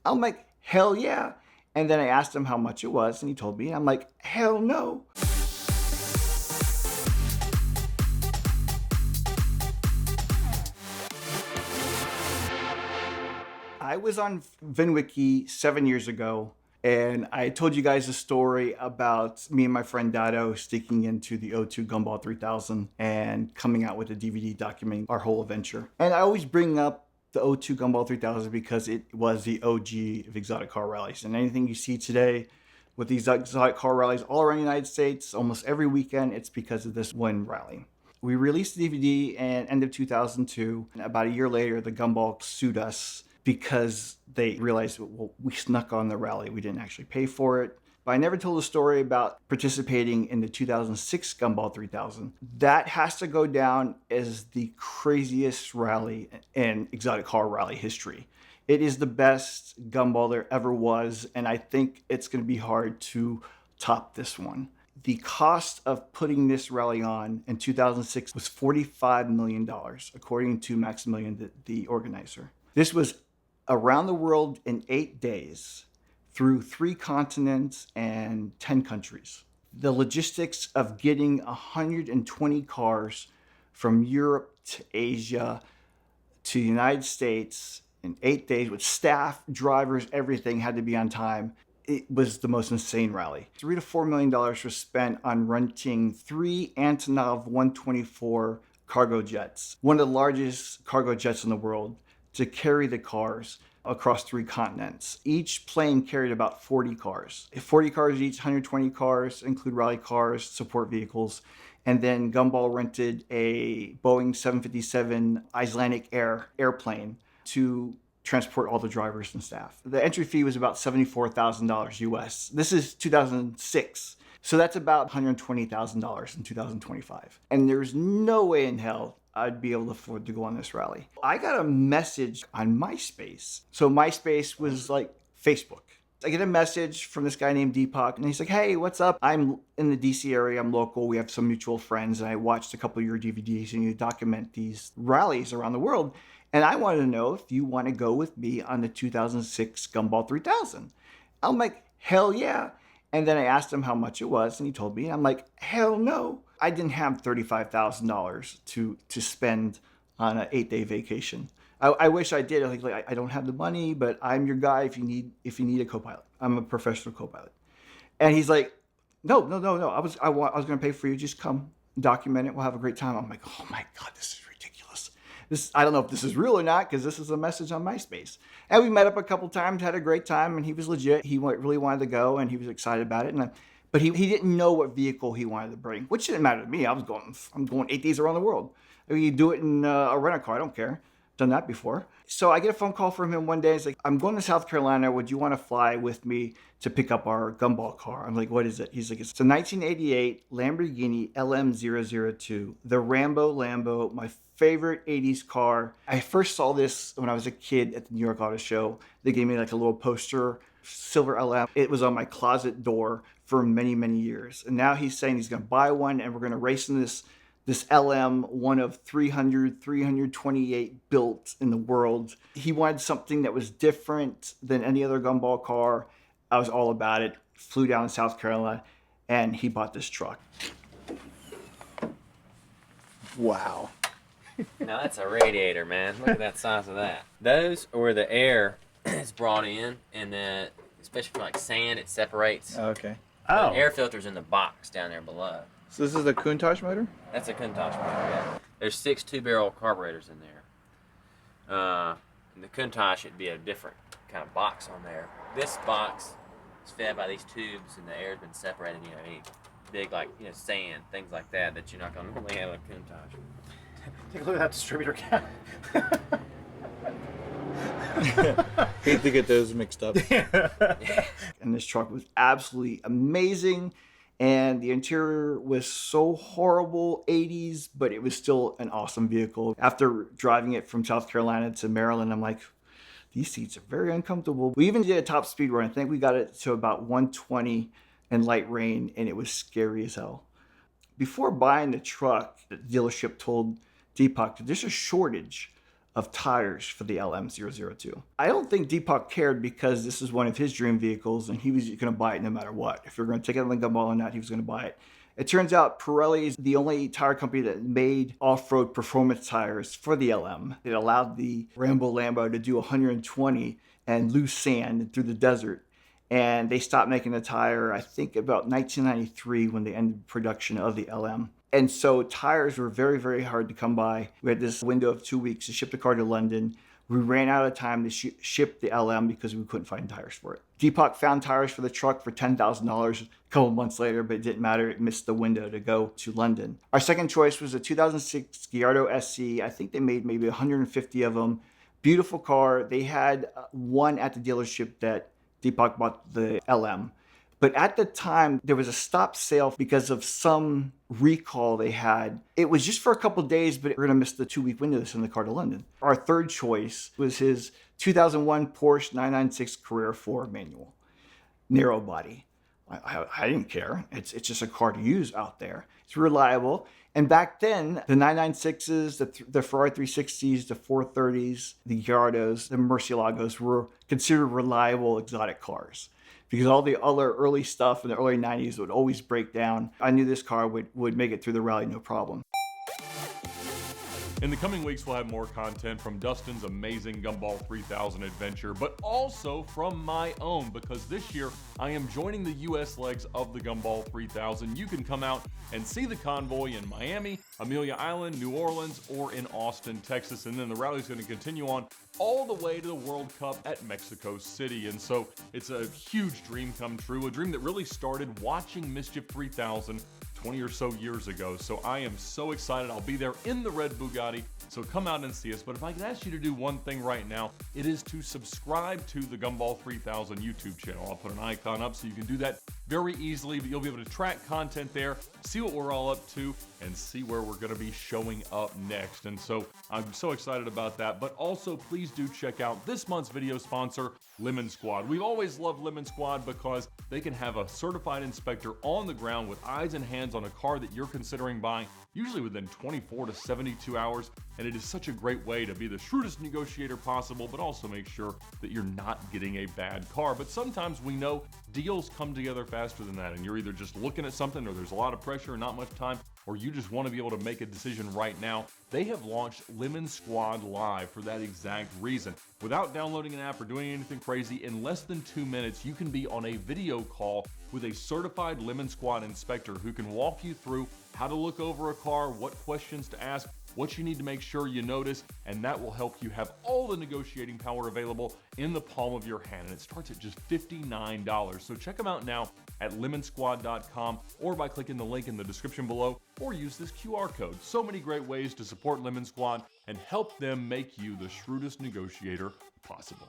I'm like, hell yeah. And then I asked him how much it was, and he told me. I'm like, hell no. I was on VINwiki 7 years ago, and I told you guys a story about me and my friend Dado sticking into the O2 Gumball 3000 and coming out with a DVD documenting our whole adventure. And I always bring up the O2 Gumball 3000 because it was the OG of exotic car rallies. And anything you see today with these exotic car rallies all around the United States, almost every weekend, it's because of this one rally. We released the DVD in end of 2002. And about a year later, the Gumball sued us because they realized, well, we snuck on the rally. We didn't actually pay for it. But I never told a story about participating in the 2006 Gumball 3000. That has to go down as the craziest rally in exotic car rally history. It is the best gumball there ever was, and I think it's going to be hard to top this one. The cost of putting this rally on in 2006 was $45 million, according to Maximilian, the organizer. This was around the world in 8 days through 3 continents and 10 countries. The logistics of getting 120 cars from Europe to Asia to the United States in 8 days with staff, drivers, everything had to be on time. It was the most insane rally. $3 to $4 million was spent on renting 3 Antonov 124 cargo jets, one of the largest cargo jets in the world, to carry the cars across 3 continents. Each plane carried about 40 cars. 40 cars each, 120 cars, include rally cars, support vehicles. And then Gumball rented a Boeing 757 Icelandic airplane to transport all the drivers and staff. The entry fee was about $74,000 US. This is 2006. So that's about $120,000 in 2025. And there's no way in hell I'd be able to afford to go on this rally. I got a message on MySpace. So MySpace was like Facebook. I get a message from this guy named Deepak, and he's like, hey, what's up? I'm in the DC area, I'm local, we have some mutual friends, and I watched a couple of your DVDs, and you document these rallies around the world, and I wanted to know if you want to go with me on the 2006 Gumball 3000. I'm like, hell yeah. And then I asked him how much it was, and he told me, and I'm like, hell no. I didn't have $35,000 to spend on an 8-day vacation. I wish I did. I don't have the money, but I'm your guy if you need a co-pilot. I'm a professional co-pilot. And he's like, no. I was going to pay for you. Just come, document it. We'll have a great time. I'm like, oh my God, this is ridiculous. I don't know if this is real or not, because this is a message on MySpace. And we met up a couple times, had a great time, and he was legit. He really wanted to go, and he was excited about it. But he didn't know what vehicle he wanted to bring, which didn't matter to me. I'm going 8 days around the world. I mean, you do it in a rental-car. I don't care. Done that before. So I get a phone call from him one day. He's like, I'm going to South Carolina. Would you want to fly with me to pick up our gumball car? I'm like, what is it? He's like, it's a 1988 Lamborghini LM002, the Rambo Lambo, my favorite 80s car. I first saw this when I was a kid at the New York Auto Show. They gave me like a little poster, silver LM. It was on my closet door for many, many years. And now he's saying he's going to buy one, and we're going to race in this LM, one of 328 built in the world. He wanted something that was different than any other gumball car. I was all about it. Flew down to South Carolina, and he bought this truck. Wow. Now that's a radiator, man. Look at that size of that. Those are where the air is brought in, and then, especially for like sand, it separates. Okay. The air filter's in the box down there below. So this is the Countach motor? That's a Countach motor, yeah. There's 6 2-barrel carburetors in there. In the Countach, it'd be a different kind of box on there. This box is fed by these tubes, and the air's been separated, any big, sand, things like that you're not going to normally have in a Countach. Take a look at that distributor cap. Hate to get those mixed up. And this truck was absolutely amazing. And the interior was so horrible, 80s, but it was still an awesome vehicle. After driving it from South Carolina to Maryland, I'm like, these seats are very uncomfortable. We even did a top speed run. I think we got it to about 120 in light rain, and it was scary as hell. Before buying the truck, the dealership told Deepak that there's a shortage of tires for the LM002. I don't think Deepak cared because this is one of his dream vehicles and he was going to buy it no matter what. If you're going to take it on the gumball or not, he was going to buy it. It turns out Pirelli is the only tire company that made off-road performance tires for the LM. It allowed the Lambo to do 120 and lose sand through the desert. And they stopped making the tire, I think, about 1993 when they ended production of the LM. And so tires were very, very hard to come by. We had this window of 2 weeks to ship the car to London. We ran out of time to ship the LM because we couldn't find tires for it. Deepak found tires for the truck for $10,000 a couple months later, but it didn't matter. It missed the window to go to London. Our second choice was a 2006 Gallardo SC. I think they made maybe 150 of them. Beautiful car. They had one at the dealership that Deepak bought the LM. But at the time, there was a stop sale because of some recall they had. It was just for a couple of days, but we're going to miss the 2-week window to send the car to London. Our third choice was his 2001 Porsche 996 Carrera 4 manual, narrow body. I didn't care. It's just a car to use out there. It's reliable. And back then, the 996s, the Ferrari 360s, the 430s, the Gallardos, the Murcielagos were considered reliable exotic cars, because all the other early stuff in the early 90s would always break down. I knew this car would make it through the rally no problem. In the coming weeks, we'll have more content from Dustin's amazing Gumball 3000 adventure, but also from my own, because this year I am joining the US legs of the Gumball 3000. You can come out and see the convoy in Miami, Amelia Island, New Orleans, or in Austin, Texas, and then the rally is going to continue on all the way to the World Cup at Mexico City. And so it's a huge dream come true, a dream that really started watching Mischief 3000 20 or so years ago. So I am so excited. I'll be there in the red Bugatti. So come out and see us. But if I can ask you to do one thing right now, it is to subscribe to the Gumball 3000 YouTube channel. I'll put an icon up so you can do that very easily, but you'll be able to track content there, see what we're all up to, and see where we're going to be showing up next. And so I'm so excited about that. But also, please do check out this month's video sponsor, Lemon Squad. We've always loved Lemon Squad because they can have a certified inspector on the ground with eyes and hands on a car that you're considering buying, usually within 24 to 72 hours. And it is such a great way to be the shrewdest negotiator possible, but also make sure that you're not getting a bad car. But sometimes we know deals come together faster than that, and you're either just looking at something, or there's a lot of pressure and not much time, or you just want to be able to make a decision right now. They have launched Lemon Squad Live for that exact reason. Without downloading an app or doing anything crazy, in less than 2 minutes, you can be on a video call with a certified Lemon Squad inspector who can walk you through how to look over a car, what questions to ask, what you need to make sure you notice, and that will help you have all the negotiating power available in the palm of your hand. And it starts at just $59. So check them out now at lemonsquad.com, or by clicking the link in the description below, or use this QR code. So many great ways to support Lemon Squad and help them make you the shrewdest negotiator possible.